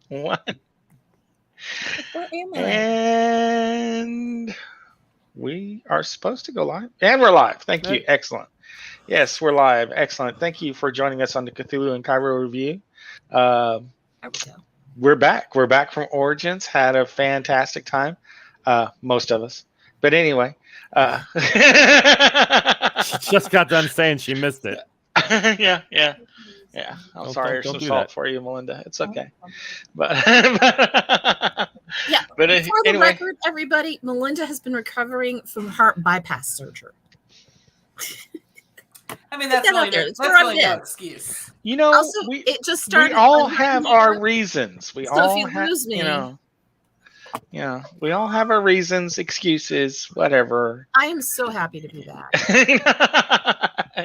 One. Where am I? And we are supposed to go live. And we're live. Thank you. Excellent. Yes, we're live. Excellent. Thank you for joining us on the Cthulhu and Cairo review. There we go. We're back. We're back from Origins. Had a fantastic time. Most of us. But anyway. She just got done saying she missed it. Yeah. I'm sorry. There's some salt for you, Melinda. It's okay. But yeah. But for the anyway. record, everybody, Melinda has been recovering from heart bypass surgery. I mean, that's really no excuse. You know, also, it just started. We all have our reasons. We all if you have, lose me, we all have our reasons, excuses, whatever. I am so happy to be back.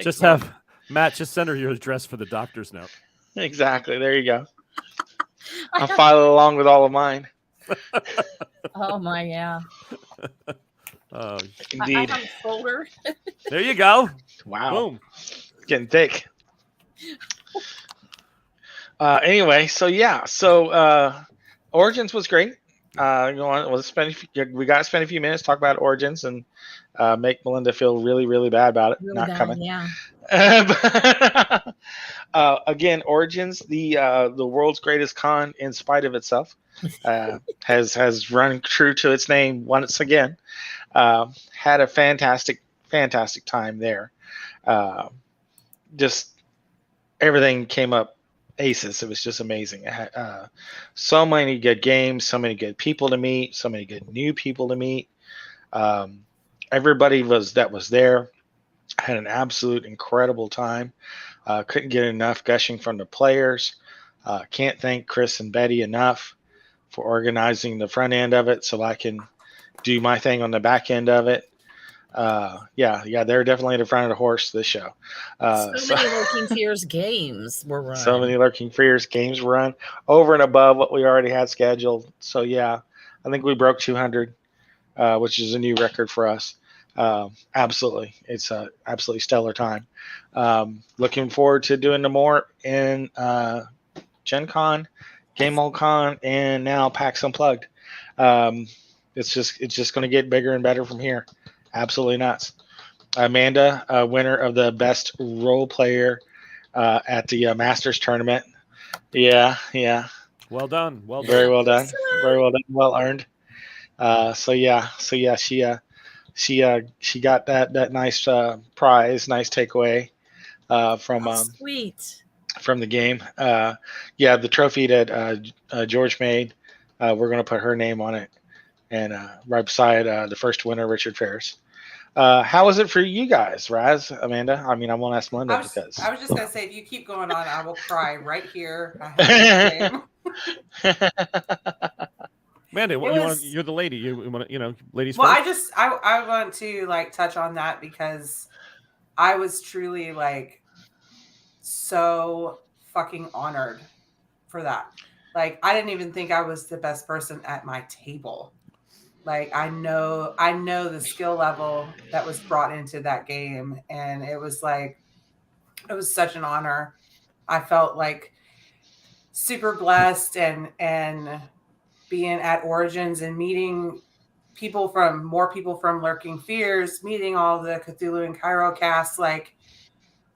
Just have Matt just send her your address for the doctor's note. Exactly. There you go. I'll file it along with all of mine. Oh my, yeah. Oh, indeed. I have a folder. There you go. Wow. Boom. Getting thick. Anyway, so Origins was great. We got to spend a few minutes talk about Origins and make Melinda feel really, really bad about it Really not bad, coming. Yeah. Again, Origins, the world's greatest con in spite of itself, has run true to its name once again. Had a fantastic time there. Just everything came up aces. It was just amazing. It had so many good games, so many good people to meet, so many good new people to meet. Everybody that was there had an absolute incredible time. Couldn't get enough gushing from the players. Can't thank Chris and Betty enough for organizing the front end of it so I can do my thing on the back end of it. They're definitely the front of the horse this show. So many Lurking Fears games were run. So many Lurking Fears games were run over and above what we already had scheduled. So yeah, I think we broke 200, which is a new record for us. Absolutely. It's a absolutely stellar time. Looking forward to doing the more in Gen Con, Game Old Con, and now PAX Unplugged. It's just going to get bigger and better from here. Absolutely nuts. Amanda, winner of the best role player at the Masters tournament. Yeah. Well done. Very well done. Very well done. Well earned. She got that nice prize, nice takeaway from the game. The trophy that George made, we're going to put her name on it, and right beside the first winner, Richard Ferris. How was it for you guys, Raz, Amanda? I mean, I won't ask Melinda because I was just going to say, if you keep going on, I will cry right here. Amanda, you're the lady. You want to, ladies well, first? I want to touch on that because I was truly so fucking honored for that. I didn't even think I was the best person at my table. I know the skill level that was brought into that game, and it was such an honor. I felt super blessed and being at Origins and meeting more people from Lurking Fears, meeting all the Cthulhu and Cairo cast.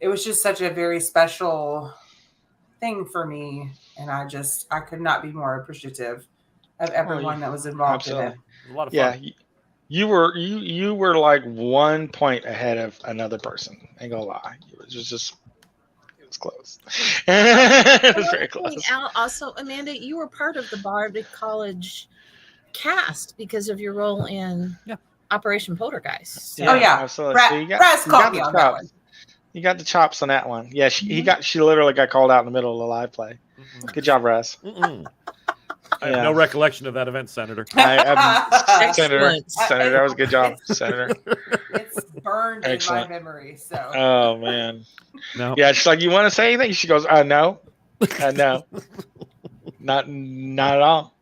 It was just such a very special thing for me. And I could not be more appreciative of everyone that was involved in it. A lot of Yeah, fun. you were 1 point ahead of another person. Ain't gonna lie. It was close. It was very close. Also, Amanda, you were part of the Bard College cast because of your role in Operation Poltergeist. So. Yeah, absolutely. So you got the chops on that one. Yeah, she literally got called out in the middle of the live play. Mm-hmm. Good job, Raz. I have no recollection of that event, Senator. Senator, that was a good job, Senator. It's burned in my memory. So. Oh man. No. Yeah, she's like, you want to say anything? She goes, no, no, not at all.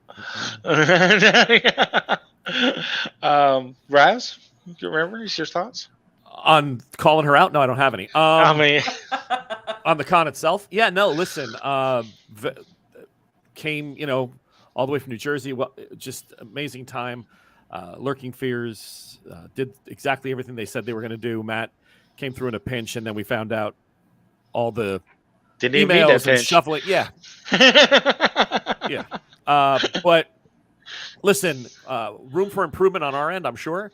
Raz, do you remember? Your thoughts on calling her out? No, I don't have any. On the con itself, yeah. No, listen. came, all the way from New Jersey. Well, just amazing time. Lurking Fears did exactly everything they said they were going to do. Matt came through in a pinch, and then we found out all the Didn't even need that emails and pinch. shuffling. Yeah. Yeah. But listen, room for improvement on our end, I'm sure.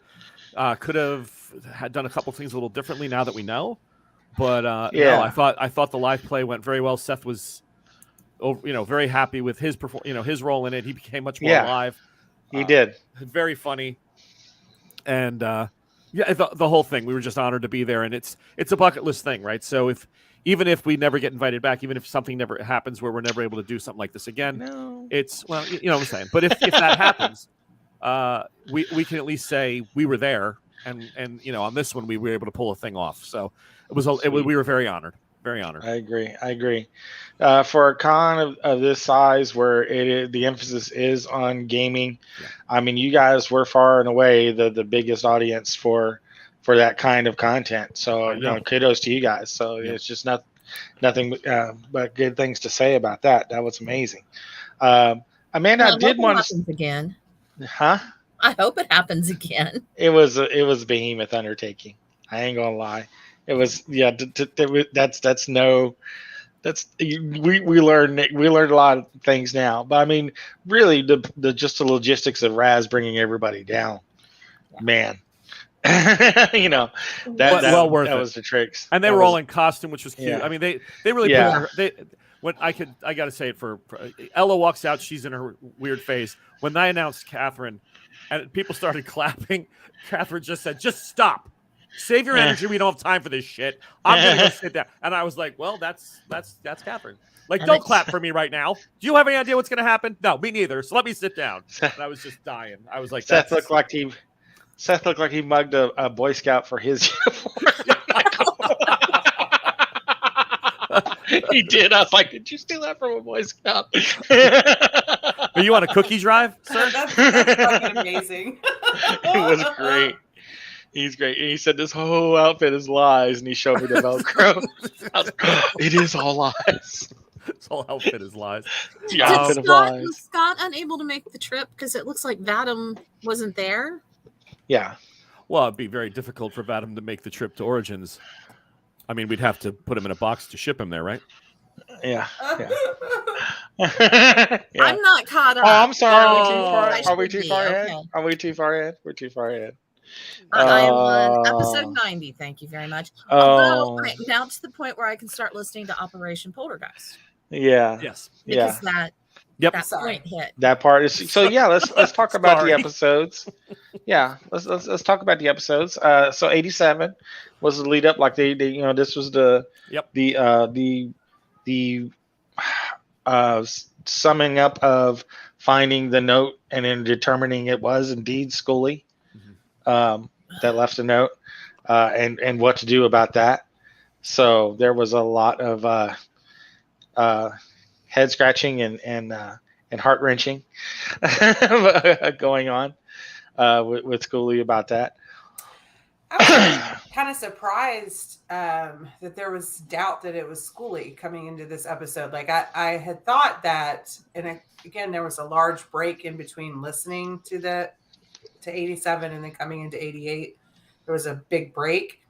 Could have had done a couple things a little differently now that we know. But Yeah. no, I thought the live play went very well. Seth was, very happy with his his role in it. He became much more alive. He did. Very funny. And the whole thing, we were just honored to be there, and it's a bucket list thing, right? So even if we never get invited back, even if something never happens where we're never able to do something like this again, it's you know what I'm saying. But if that happens, we can at least say we were there, and on this one we were able to pull a thing off. So we were very honored. Very honored. I agree. For a con of this size, where the emphasis is on gaming, I mean, you guys were far and away the biggest audience for that kind of content. So kudos to you guys. So it's just nothing but good things to say about that. That was amazing. Amanda, I did want to again. Huh? I hope it happens again. It was a behemoth undertaking. I ain't gonna lie. It was we learned a lot of things now, but I mean, really the just the logistics of Raz bringing everybody down, man. That was the tricks, and they were all in costume, which was cute. Yeah. I mean, they really I got to say it for Ella walks out, she's in her weird phase. When I announced Catherine, and people started clapping, Catherine just said, "Just stop." Save your energy. We don't have time for this shit. I'm gonna go sit down. And I was like, well, that's Catherine. Like, don't clap for me right now. Do you have any idea what's gonna happen? No, me neither. So let me sit down. And I was just dying. I was like, Seth looked like he mugged a Boy Scout for his uniform. He did. I was like, did you steal that from a Boy Scout? Are you on a cookie drive, sir? That's fucking amazing. It was great. He's great. And he said this whole outfit is lies, and he showed me the Velcro. I was like, it is all lies. This whole outfit is lies. Was Scott unable to make the trip because it looks like Vadim wasn't there? Yeah. Well, it'd be very difficult for Vadim to make the trip to Origins. I mean, we'd have to put him in a box to ship him there, right? Yeah. I'm not caught up. Oh, I'm sorry. Are we too far ahead? Okay. Are we too far ahead? We're too far ahead. I am on episode 90. Thank you very much. Although I'm now to the point where I can start listening to Operation Poltergeist. Yeah. Yes. Because that point hit. That part is so. Yeah. Let's talk about the episodes. Yeah. Let's talk about the episodes. So 87 was the lead up. Like they this was the summing up of finding the note and then determining it was indeed Scully. That left a note, and what to do about that. So there was a lot of head scratching and heart wrenching going on with Scully about that. I was kind of surprised that there was doubt that it was Scully coming into this episode. Like I had thought that, and again, there was a large break in between listening to 87 and then coming into 88. There was a big break.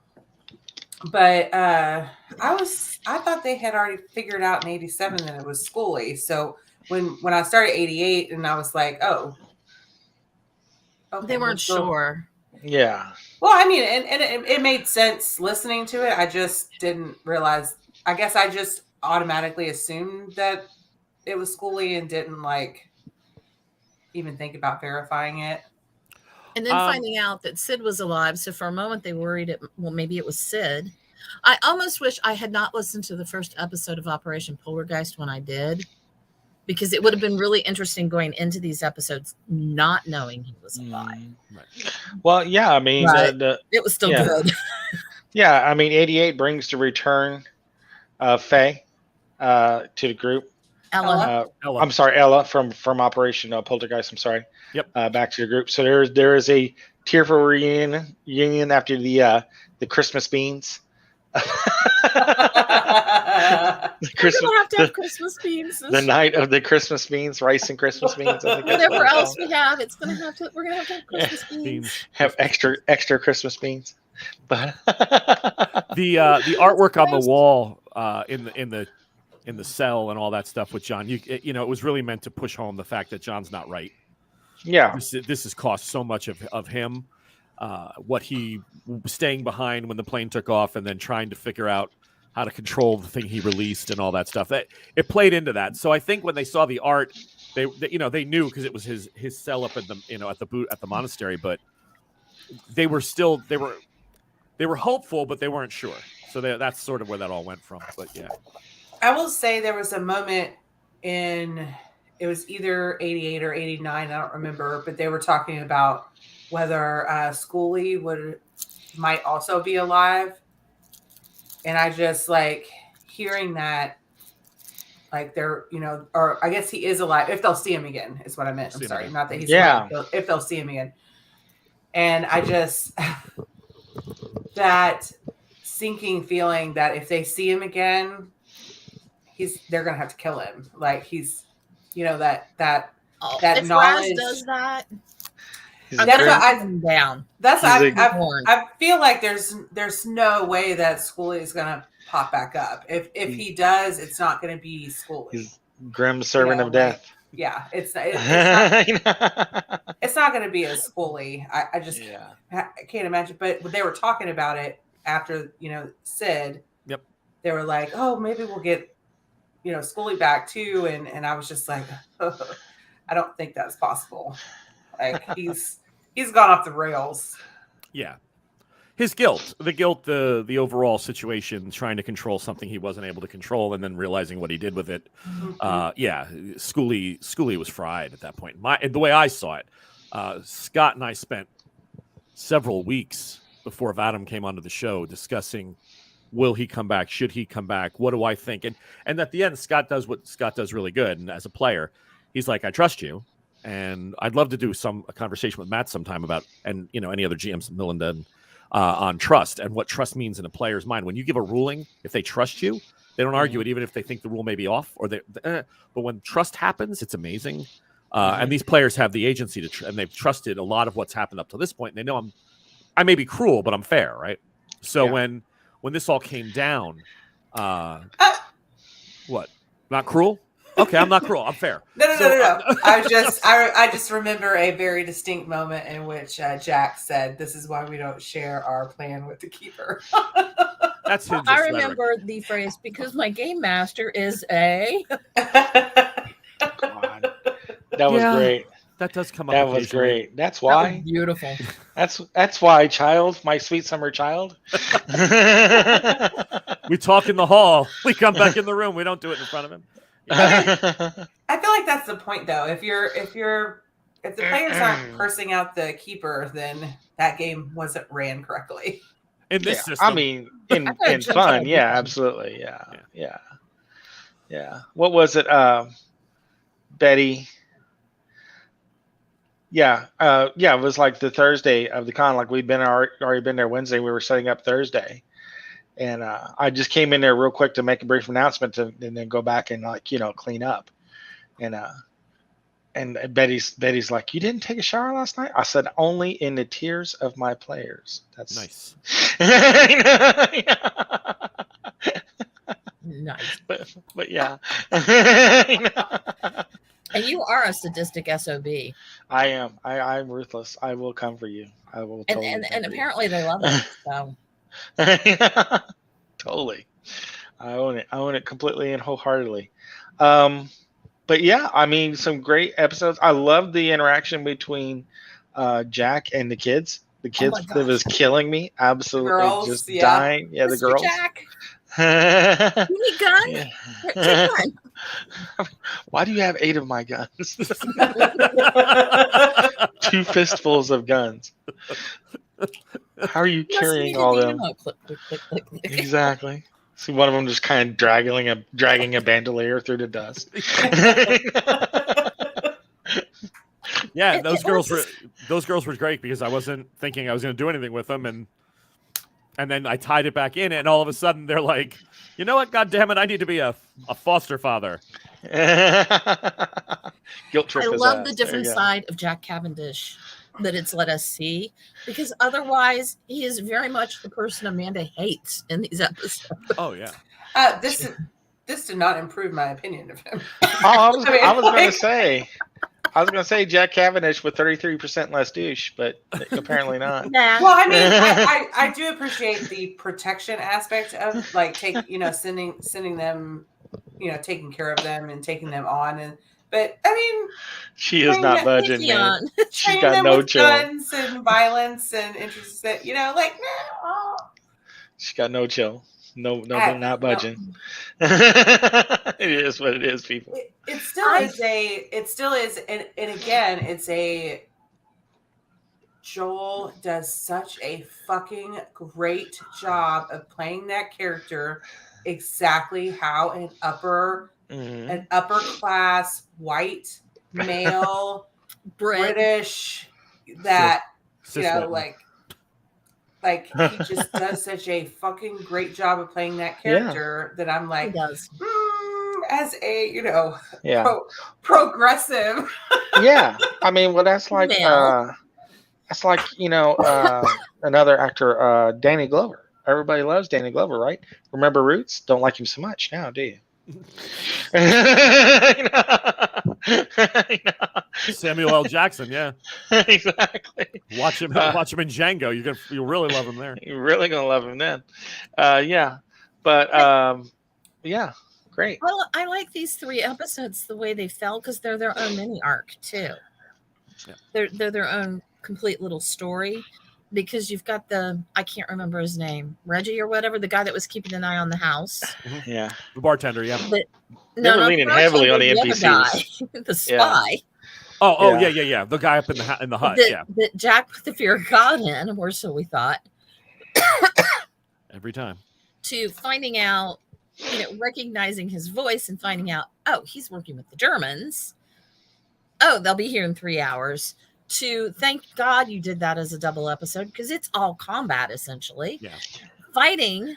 But I thought they had already figured out in 87 that it was Scully. So when I started 88 and I was like, oh. Okay, they weren't sure. Yeah. Well, I mean, and it made sense listening to it. I just didn't realize. I guess I just automatically assumed that it was Scully and didn't even think about verifying it. And then finding out that Sid was alive. So for a moment they worried maybe it was Sid. I almost wish I had not listened to the first episode of Operation Poltergeist when I did, because it would have been really interesting going into these episodes not knowing he was alive. Right. Well, yeah, I mean, it was still good. Yeah, I mean, 88 brings the return of Faye to the group. Ella. I'm sorry, Ella from Operation Poltergeist. I'm sorry. Yep. Back to the group. So there is a tearful reunion after the Christmas beans. gonna have to have Christmas beans. The night of the Christmas beans, rice and Christmas beans. I think that's Whatever what else we have, we're gonna have to have Christmas beans. Have extra Christmas beans. But the artwork on the wall in the cell and all that stuff with John, you know, it was really meant to push home the fact that John's not right. Yeah, this has cost so much of him. What he staying behind when the plane took off, and then trying to figure out how to control the thing he released and all that stuff. That it played into that. So I think when they saw the art, they knew, because it was his cell up at the monastery, but they were hopeful, but they weren't sure. So that's sort of where that all went from. But yeah, I will say there was a moment it was either 88 or 89, I don't remember, but they were talking about whether Scully might also be alive. And I just like hearing that, like they're, or I guess he is alive if they'll see him again is what I meant. I'm sorry. Not that he's alive, if they'll see him again. And I just, that sinking feeling that if they see him again, they're going to have to kill him. Like he's, that if knowledge Raz does that. That's what down. I feel like there's no way that Scully is gonna pop back up. If he does, it's not gonna be Scully. He's grim servant of death. Yeah, it's not gonna be a Scully. I just I can't imagine. But they were talking about it after Sid. Yep. They were like, oh, maybe we'll get Scully back too, and I was just like, I don't think that's possible. Like he's gone off the rails. Yeah. His guilt, the overall situation, trying to control something he wasn't able to control, and then realizing what he did with it. Mm-hmm. Scully was fried at that point. The way I saw it, Scott and I spent several weeks before Vadim came onto the show discussing, will he come back? Should he come back? What do I think? And at the end, Scott does what Scott does really good. And as a player, he's like, I trust you. And I'd love to do a conversation with Matt sometime about, and any other GMs, Melinda, on trust and what trust means in a player's mind. When you give a ruling, if they trust you, they don't argue it, even if they think the rule may be off. But when trust happens, it's amazing. And these players have the agency and they've trusted a lot of what's happened up to this point. And they know I may be cruel, but I'm fair, right? So when this all came down, what? Not cruel? Okay, I'm not cruel. I'm fair. No. I just remember a very distinct moment in which Jack said, "This is why we don't share our plan with the keeper." That's his. I remember the phrase because my game master is a. God. That was great. That does come up. That was great. That's why. That was beautiful. That's why, child, my sweet summer child. We talk in the hall. We come back in the room. We don't do it in front of him. I feel like that's the point, though. If the players aren't cursing out the keeper, then that game wasn't ran correctly. In this system, I mean, in fun, absolutely, yeah. What was it, Betty? Yeah, it was like the Thursday of the con. Like we'd already been there Wednesday. We were setting up Thursday. And I just came in there real quick to make a brief announcement and then go back and clean up. And Betty's like, you didn't take a shower last night? I said, only in the tears of my players. That's nice. Nice. But yeah. And you are a sadistic SOB. I am. I'm ruthless. I will come for you. I will. Totally and apparently they love it. So. Totally. I own it completely and wholeheartedly. But yeah, I mean, some great episodes. I love the interaction between Jack and the kids. The kids that was killing me. Absolutely. Girls, just dying. Yeah, the girls. Jack. You need gun? Yeah. Why do you have 8 of my guns? 2 fistfuls of guns. How are you carrying all them? Click, click, click, click. Exactly. See one of them just kind of dragging a bandolier through the dust. Yeah, those girls were great because I wasn't thinking I was going to do anything with them, and And then I tied it back in, and all of a sudden they're like, you know what? God damn it! I need to be a foster father. Guilt trip. I love the different side of Jack Cavendish that it's let us see, because otherwise he is very much the person Amanda hates in these episodes. Oh yeah. This did not improve my opinion of him. I was going to say Jack Cavendish with 33% less douche, but apparently not. Nah. Well, I mean, I do appreciate the protection aspect of like sending them, taking care of them and taking them on, but I mean, she is not budging, man. She's got no chill. Guns and violence and interests that she's got no chill. No, not budging. It is what it is, people. It still is, and again, it's a. Joel does such a fucking great job of playing that character exactly how an upper class white male British that like he just does such a fucking great job of playing that character that I'm like, as a progressive. Yeah, I mean, well, that's like another actor, Danny Glover. Everybody loves Danny Glover, right? Remember Roots? Don't like him so much now, do you? Samuel L. Jackson, yeah, exactly. Watch him in Django. You'll really love him there. You're really gonna love him then. Yeah, but yeah, great. Well, I like these 3 episodes the way they felt because they're their own mini arc too. Yeah. They're their own complete little story, because you've got I can't remember his name, Reggie or whatever, the guy that was keeping an eye on the house. Yeah, the bartender. Yeah, but they were leaning heavily on the NPCs. The spy. Yeah. Oh, yeah. The guy up in the hut. That Jack put the fear of God in, or so we thought. Every time. To finding out, recognizing his voice and finding out, he's working with the Germans. They'll be here in 3 hours. To thank God you did that as a double episode, because it's all combat essentially. Yeah. Fighting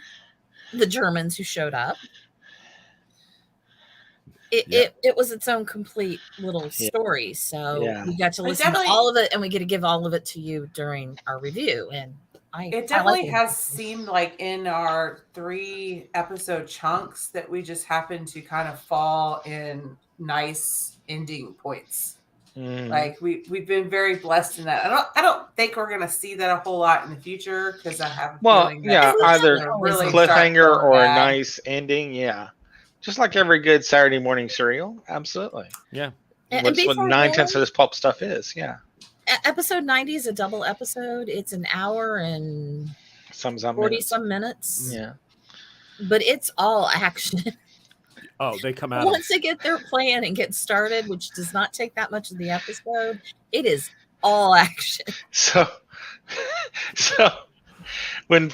the Germans who showed up. It was its own complete little story. So we got to listen to all of it, and we get to give all of it to you during our review. And it definitely has seemed like in our 3 episode chunks that we just happen to kind of fall in nice ending points. Like we've been very blessed in that. I don't think we're gonna see that a whole lot in the future, because I have a feeling that either really cliffhanger or a nice ending. Yeah, just like every good Saturday morning cereal. Absolutely. Yeah. What 9/10 of this pulp stuff is. Yeah. Episode 90 is a double episode. It's an hour and some 40-some minutes. Yeah. But it's all action. Oh, they come out. Once they get their plan and get started, which does not take that much of the episode, it is all action. So when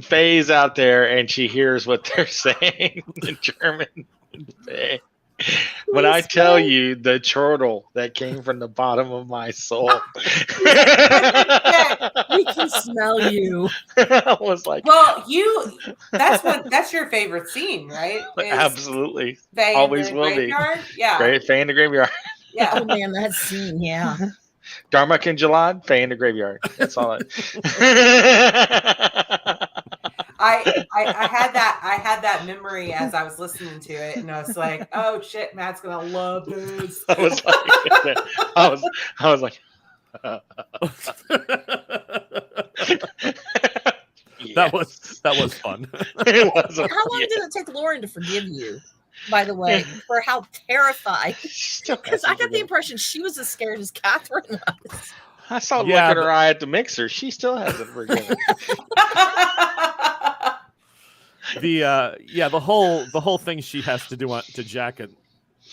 Faye's out there and she hears what they're saying in German, Faye, when I tell you the chortle that came from the bottom of my soul, we can smell you. I was like, well, that's your favorite scene, right? Absolutely. Faye always will graveyard? Be. Yeah. Faye in the graveyard. Yeah. Oh man, that scene, yeah. Darmok and Jalad, Faye in the graveyard. That's all I had that memory as I was listening to it, and I was like, "Oh shit, Matt's gonna love this." I was like, That was fun. It was. How long did it take Lauren to forgive you? By the way, for how terrified, because I got the impression she was as scared as Catherine was. I saw look at her eye at the mixer. She still hasn't forgiven. The whole thing she has to do to Jack in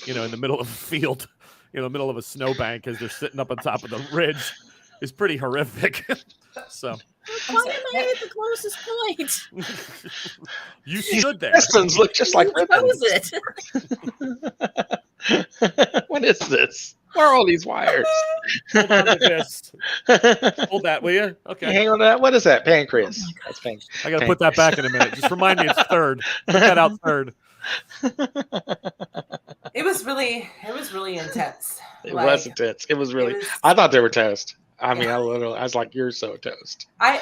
the middle of a field, in the middle of a snowbank as they're sitting up on top of the ridge is pretty horrific. So why am I at the closest point? You stood there. Pistons look just like ribbons. It? What is this? Where are all these wires? Hold on to this. Hold that, will you? Okay. Hang on that. What is that? Pancreas. That's I got to put that back in a minute. Just remind me it's third. Put that out third. It was really intense. It was intense. It was really. I thought they were toast. I mean, I was like, "You're so toast." I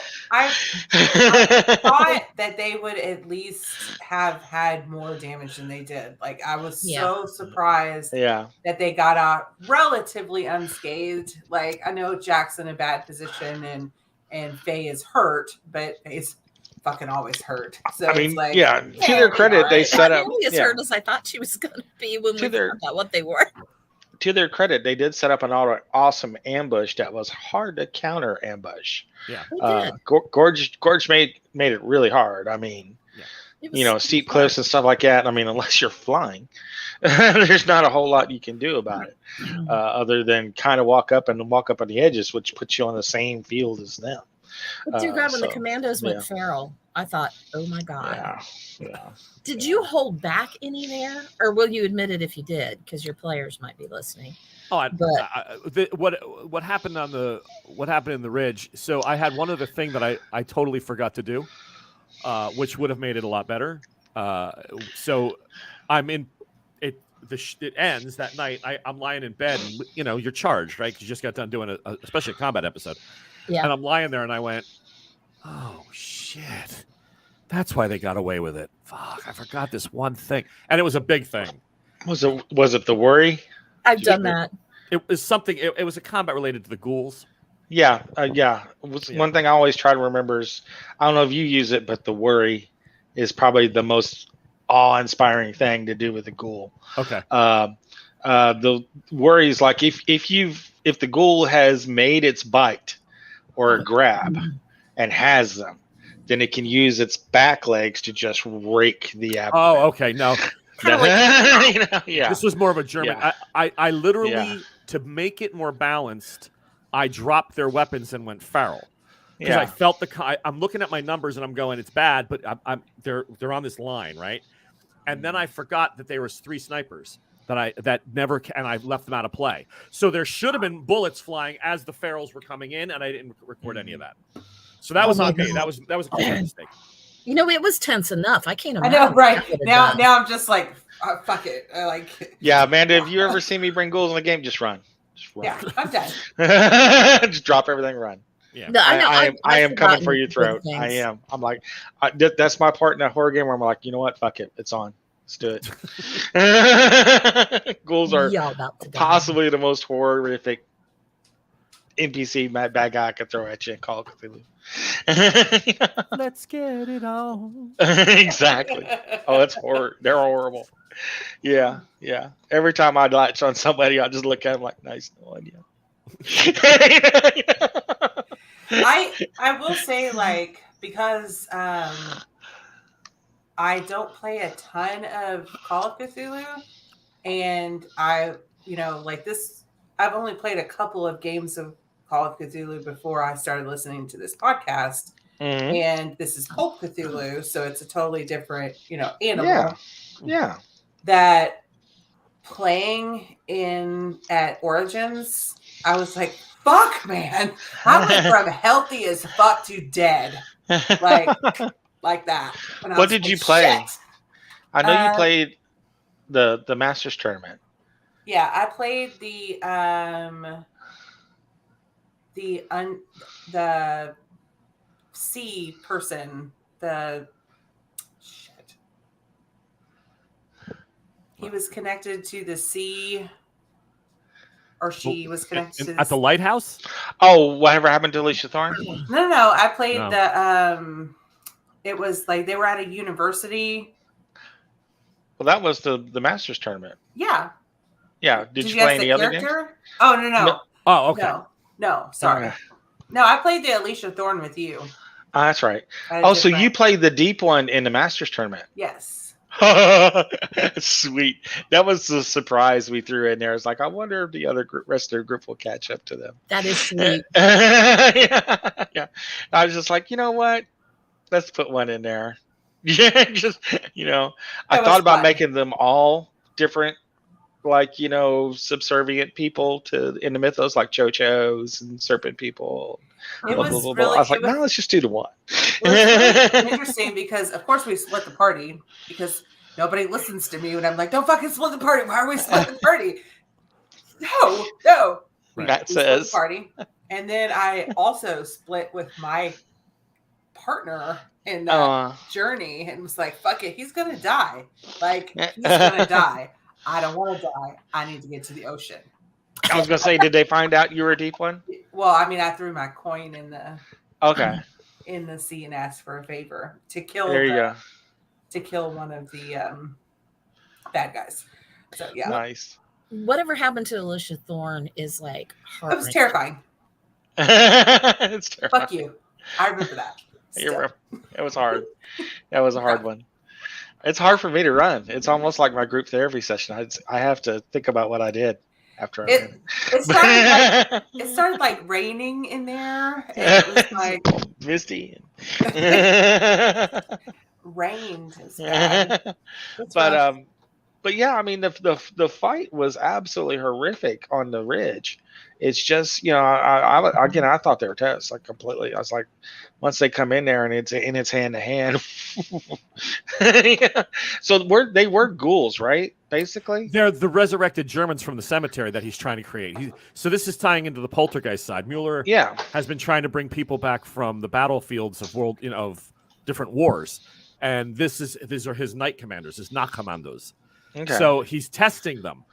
thought that they would at least have had more damage than they did. Like, I was so surprised that they got out relatively unscathed. Like, I know Jack's in a bad position and Faye is hurt, but Faye's fucking always hurt. So I mean, it's like, to their credit, they set up. Not as hurt as I thought she was going to be when we found out what they were. To their credit, they did set up an awesome ambush that was hard to counter ambush. Yeah, Gorge made it really hard. I mean, steep cliffs and stuff like that. I mean, unless you're flying, there's not a whole lot you can do about it, other than kind of walk up on the edges, which puts you on the same field as them. But dear God, when the commandos went feral, I thought, oh my God. Did you hold back any there, or will you admit it if you did? Because your players might be listening. Oh, what happened in the ridge? So I had one other thing that I totally forgot to do, which would have made it a lot better. So I'm in it. It ends that night. I'm lying in bed, and you're charged, right? 'Cause you just got done doing especially a combat episode. Yeah. And I'm lying there, and I went, "Oh shit, that's why they got away with it. Fuck, I forgot this one thing, and it was a big thing." Was it the worry? I've done that. It was something. It was a combat related to the ghouls. Yeah. One thing I always try to remember is, I don't know if you use it, but the worry is probably the most awe-inspiring thing to do with the ghoul. Okay. The worry is like if the ghoul has made its bite or a grab and has them, then it can use its back legs to just rake the abdomen. Oh, okay. No. This was more of a German. Yeah. I literally, to make it more balanced, I dropped their weapons and went feral. Because I felt I'm looking at my numbers and I'm going, it's bad, but they're on this line, right? And then I forgot that there was 3 snipers and I left them out of play. So there should have been bullets flying as the ferals were coming in, and I didn't record any of that. So that was on me. That was a mistake. It was tense enough. I can't imagine. I know, right? Now I'm just like, fuck it. Yeah, Amanda, if you ever see me bring ghouls in the game, just run. Yeah, I'm done. Just drop everything, run. Yeah, no, I am coming for your throat. I am. I'm like, that's my part in a horror game where I'm like, you know what? Fuck it. It's on. Let's do it. Ghouls are possibly the most horrific NPC bad guy I could throw at you in Call of Cthulhu. Let's get it on. Exactly. Oh, it's horror. They're horrible. Yeah. Every time I latch on somebody, I just look at them like, nice, no idea. I will say, like, because I don't play a ton of Call of Cthulhu, and I've only played a couple of games of Call of Cthulhu before I started listening to this podcast. Mm-hmm. And this is Pulp Cthulhu, so it's a totally different, animal. Yeah. That playing at Origins, I was like, fuck, man. I went from healthy as fuck to dead. Like that. What did you play? Shit. I know you played the Masters tournament. Yeah, I played the sea person. He was connected to the sea, or she was connected to at the lighthouse. Oh, whatever happened to Alicia Thorne? No. I played the. It was like they were at a university. Well, that was the Masters tournament. Yeah. Yeah. Did you play any other games? Oh, no. Oh, okay. No, sorry. No, I played the Alicia Thorne with you. That's right. Oh, so you played the deep one in the Masters tournament? Yes. Sweet. That was the surprise we threw in there. It's like, I wonder if the other rest of their group will catch up to them. That is sweet. Yeah. I was just like, you know what? Let's put one in there. Yeah, just I thought about making them all different like, subservient people in the mythos, like chochos and serpent people. It Blah, blah, was blah, blah. really, I was like, no, let's just do the one. it was really interesting because, of course, we split the party because nobody listens to me when I'm like, don't fucking split the party. Why are we splitting the party? No. Matt We split says. the party. And then I also split with my partner in that journey and was like, fuck it, he's gonna die. Like, he's gonna die. I don't want to die. I need to get to the ocean. I was gonna say, did they find out you were a deep one? Well, I mean, I threw my coin in the sea and asked for a favor to kill to kill one of the bad guys. So yeah. Nice. Whatever happened to Alicia Thorne is like It was terrifying. It's terrifying. Fuck you. I remember that. It was hard. That was a hard one. It's hard for me to run. It's almost like my group therapy session. I have to think about what I did after I ran. It started like raining in there. And it was like misty. Rained. Bad. But yeah, I mean the fight was absolutely horrific on the ridge. It's just, I thought they were toast, like completely. I was like, once they come in there and it's hand to hand. So they were ghouls, right? Basically, they're the resurrected Germans from the cemetery that he's trying to create. So this is tying into the poltergeist side. Mueller has been trying to bring people back from the battlefields of of different wars, and these are his night commanders, his Nachtkommandos. Okay. So he's testing them,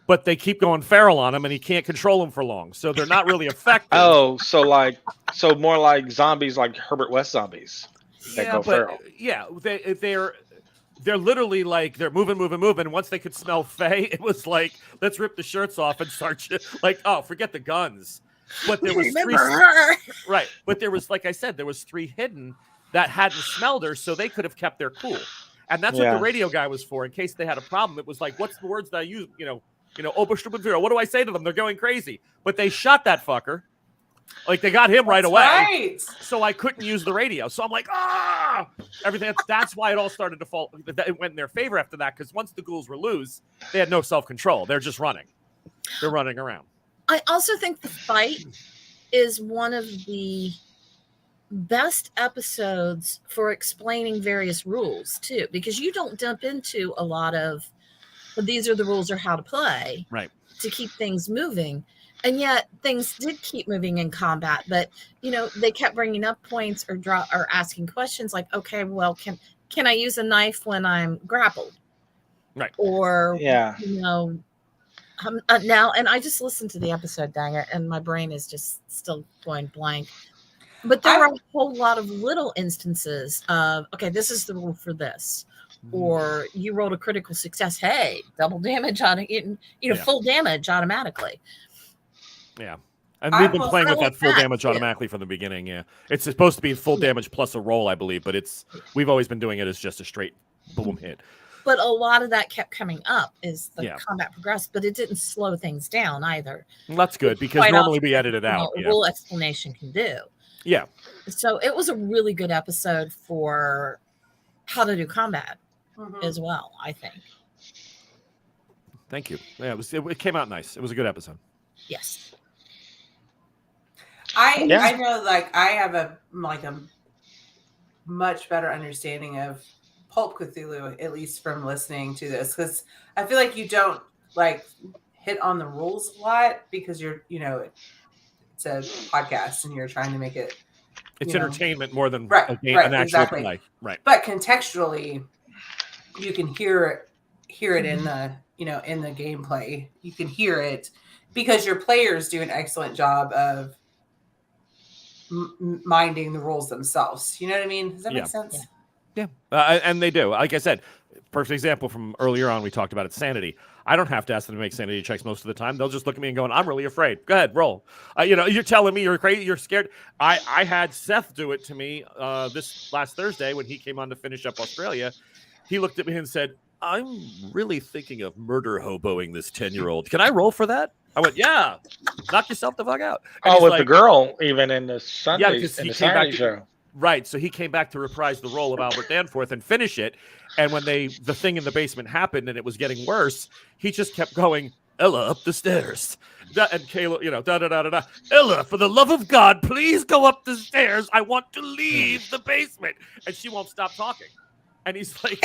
but they keep going feral on him, and he can't control them for long. So they're not really effective. So more like zombies, like Herbert West zombies that go feral. Yeah, they're literally like they're moving. And once they could smell Faye, it was like, let's rip the shirts off and start like, oh, forget the guns. But there was right. But there was, like I said, there was 3 hidden that hadn't smelled her, so they could have kept their cool. And that's what the radio guy was for, in case they had a problem. It was like, what's the words that I use? Oberstubenführer. What do I say to them? They're going crazy. But they shot that fucker. Like, they got him right away. Right. So I couldn't use the radio. So I'm like, everything. That's why it all started to fall. It went in their favor after that, because once the ghouls were loose, they had no self-control. They're just running. They're running around. I also think the fight is one of the best episodes for explaining various rules too, because you don't dump into a lot of these are the rules or how to play to keep things moving, and yet things did keep moving in combat. But they kept bringing up points or asking questions like, okay, well, can I use a knife when I'm grappled, right? Or now, and I just listened to the episode, dang it, and my brain is just still going blank. But there were a whole lot of little instances of, okay, this is the rule for this. Or you rolled a critical success. Hey, double damage on it, full damage automatically. Yeah. And we've been playing with that full damage automatically from the beginning. Yeah. It's supposed to be full damage plus a roll, I believe, but we've always been doing it as just a straight boom hit. But a lot of that kept coming up as the combat progressed, but it didn't slow things down either. Well, that's good, because normally we edit it out. A rule explanation can do. Yeah. So it was a really good episode for how to do combat as well, I think. Thank you. Yeah, it came out nice. It was a good episode. Yes. I know, like, I have a much better understanding of Pulp Cthulhu, at least from listening to this, because I feel like you don't like hit on the rules a lot because you're, it's a podcast and you're trying to make it, it's entertainment more than an actual play. Right. But contextually, you can hear it in the in the gameplay. You can hear it because your players do an excellent job of minding the rules themselves. You know what I mean? Does that make sense? Yeah. And they do. Like I said, perfect example from earlier on, we talked about sanity. I don't have to ask them to make sanity checks most of the time. They'll just look at me and go, I'm really afraid. Go ahead, roll. You're telling me you're crazy, you're scared. I had Seth do it to me this last Thursday when he came on to finish up Australia. He looked at me and said, I'm really thinking of murder hoboing this 10-year-old. Can I roll for that? I went, yeah. Knock yourself the fuck out. And with the girl, even in the Sunday, in the Saturday show. Right. So he came back to reprise the role of Albert Danforth and finish it. And when the thing in the basement happened and it was getting worse, he just kept going, Ella, up the stairs. And Kayla, da-da-da-da-da. Ella, for the love of God, please go up the stairs. I want to leave the basement. And she won't stop talking. And he's like,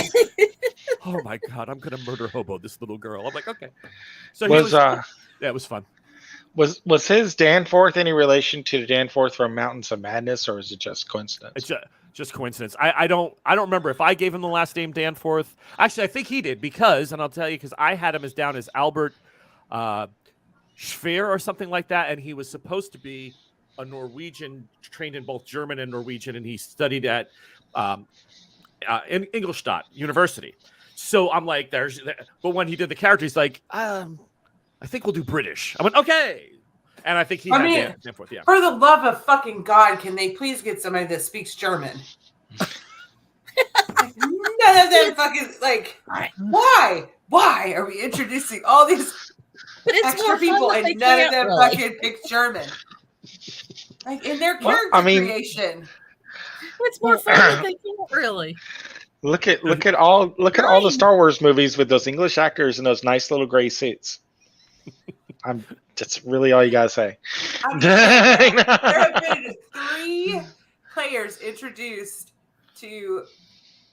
oh, my God, I'm going to murder hobo this little girl. I'm like, okay. So yeah, it was fun. Was his Danforth any relation to the Danforth from Mountains of Madness, or is it just coincidence? It's just coincidence. I don't remember if I gave him the last name Danforth. Actually, I think he did and I'll tell you, because I had him down as Albert Schweer or something like that, and he was supposed to be a Norwegian, trained in both German and Norwegian, and he studied at in Ingolstadt University. So I'm like, but when he did the character, he's like, I think we'll do British. I went, okay. And I think he had Danforth, yeah. For the love of fucking God, can they please get somebody that speaks German? None of them fucking, like, why? Why are we introducing all these extra people and none of them fucking pick German? Like, in their character creation. It's more fun that they can't really. Look at all the Star Wars movies with those English actors in those nice little gray suits. That's really all you gotta say. There have been 3 players introduced to,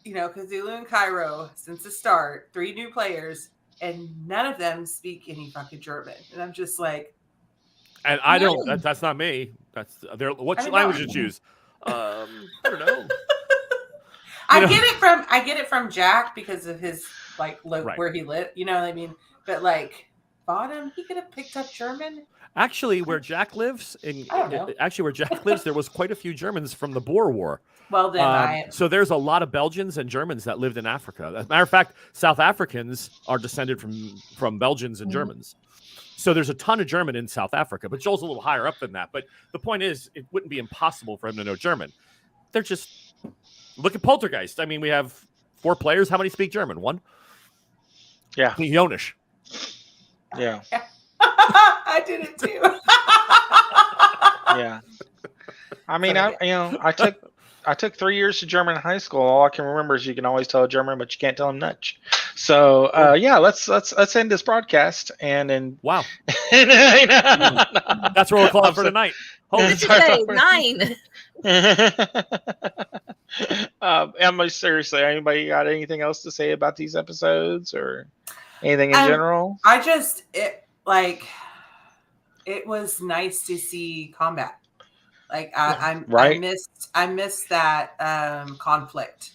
Cthulhu and Cairo since the start. 3 new players, and none of them speak any fucking German. And I'm just like, and I don't. That's not me. That's what language you choose. I don't know. I get it from Jack because of his where he lived. You know what I mean? But like. Bottom, he could have picked up German. Actually, where Jack lives, there was quite a few Germans from the Boer War. Well, then so there's a lot of Belgians and Germans that lived in Africa. As a matter of fact, South Africans are descended from Belgians and Germans. So there's a ton of German in South Africa, but Joel's a little higher up than that. But the point is, it wouldn't be impossible for him to know German. They're just look at Poltergeist. I mean, we have 4 players. How many speak German? 1. Yeah, Jonisch. Yeah. I did it too. Yeah. I mean, I took 3 years of German in high school. All I can remember is you can always tell a German, but you can't tell them Dutch. So yeah, let's end this broadcast and wow. That's roll call for tonight. Holy shit, 9. Seriously, anybody got anything else to say about these episodes or anything in general? It was nice to see combat. Like I missed that conflict.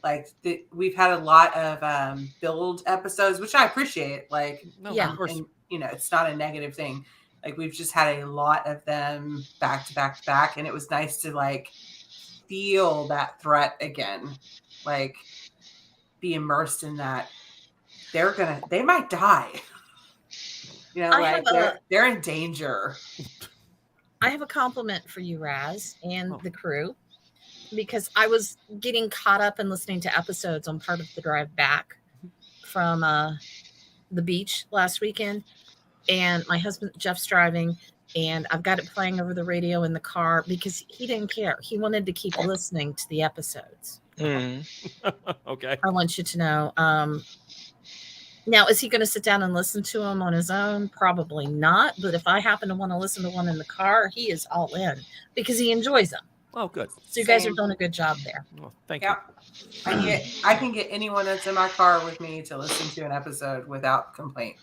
Like we've had a lot of build episodes, which I appreciate. Like, of course. And, it's not a negative thing. Like we've just had a lot of them back to back to back, and it was nice to like feel that threat again. Like be immersed in that. They might die. They're in danger. I have a compliment for you, Raz, and the crew, because I was getting caught up in listening to episodes on part of the drive back from the beach last weekend. And my husband, Jeff's driving, and I've got it playing over the radio in the car because he didn't care. He wanted to keep listening to the episodes. Okay. I want you to know. Now, is he going to sit down and listen to them on his own? Probably not. But if I happen to want to listen to one in the car, he is all in because he enjoys them. Oh, good. So you guys are doing a good job there. Well, thank you. I can get anyone that's in my car with me to listen to an episode without complaint.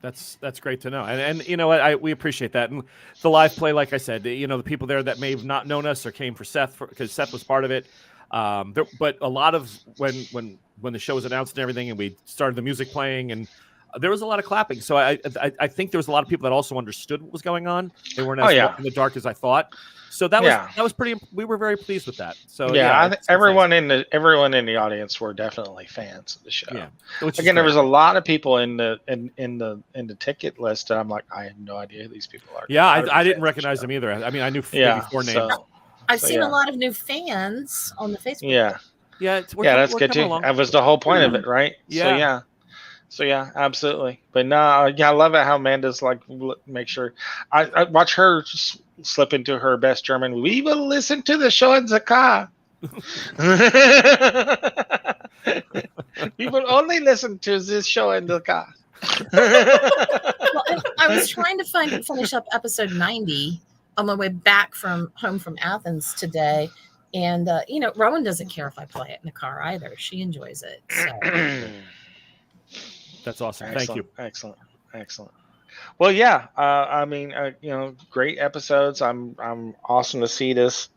That's great to know. And you know what? We appreciate that. And the live play, like I said, the people there that may have not known us or came for Seth because Seth was part of it. But a lot of when the show was announced and everything, and we started the music playing, and there was a lot of clapping. So I think there was a lot of people that also understood what was going on. They weren't as in the dark as I thought. So that was pretty. We were very pleased with that. So I think everyone in the audience were definitely fans of the show. Yeah. Again, there was a lot of people in the ticket list, and I'm like, I have no idea who these people are. Yeah, I didn't recognize them either. I mean, I knew maybe 4 names. I've seen a lot of new fans on the Facebook. Yeah. Yeah, that's good too. Along. That was the whole point of it, right? Yeah. So yeah, absolutely. But no, yeah, I love it how Amanda's like make sure I watch her slip into her best German. We will listen to the show in the car. We will only listen to this show in the car. Well, I was trying to finish up episode 90 on my way back from home from Athens today. And, Rowan doesn't care if I play it in the car either. She enjoys it. So. That's awesome. Excellent, Thank you. Excellent. Well, yeah. I mean, great episodes. I'm awesome to see this.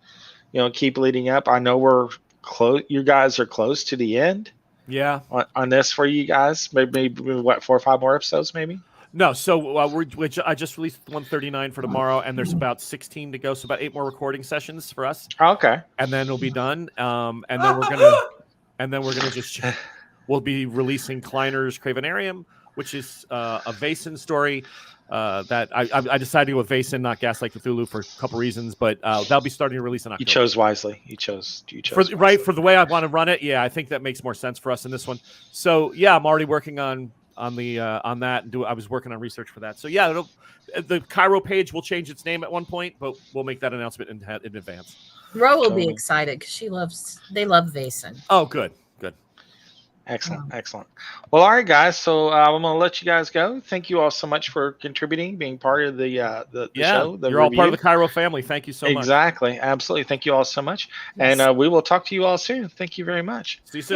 Keep leading up. I know we're close. You guys are close to the end. Yeah. On this for you guys, maybe what 4 or 5 more episodes, maybe. No, so I just released 139 for tomorrow, and there's about 16 to go. So about 8 more recording sessions for us. Okay. And then it'll be done. And then we're gonna just we'll be releasing Kleiner's Cravenarium, which is a Vaesen story that I decided to go with Vaesen, not Gaslight Cthulhu, for a couple reasons, but that'll be starting to release in October. You chose wisely. You chose right for the way I want to run it. Yeah, I think that makes more sense for us in this one. So yeah, I'm already working on that, and I was working on research for that. So yeah, the Cairo page will change its name at one point, but we'll make that announcement in advance. Ro will be excited because they love Vaesen. Oh, good. Excellent. Well, all right, guys. So I'm going to let you guys go. Thank you all so much for contributing, being part of the show. You're all part of the Cairo family. Thank you so much. Exactly. Absolutely. Thank you all so much. Yes. And we will talk to you all soon. Thank you very much. See you soon.